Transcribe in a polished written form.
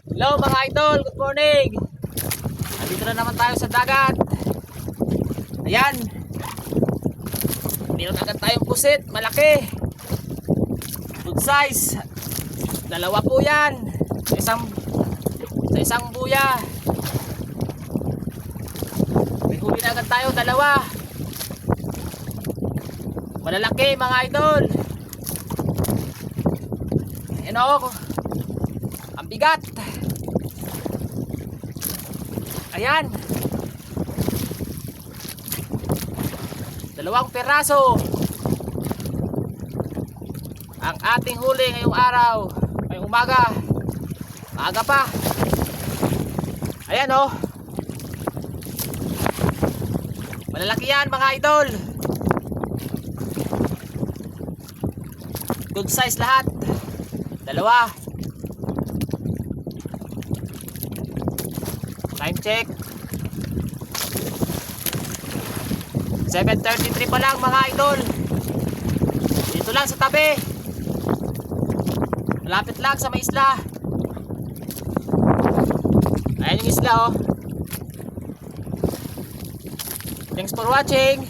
Hello mga idol, good morning. Nandito na naman tayo sa dagat. Ayan, meron agad tayong pusit, malaki, good size. Dalawa po yan sa isang buya. May huli na agad tayo, dalawa. Malalaki mga idol. Ayan o, ang bigat. Ayan, dalawang peraso ang ating huli ngayong araw, ngayong umaga. Maaga pa. Ayan o, malalaki yan mga idol. Good size lahat. Dalawa. Time check 7:33 pa lang mga idol. Dito lang sa tabi, malapit lang sa may isla. Ayan yung isla oh. Thanks for watching.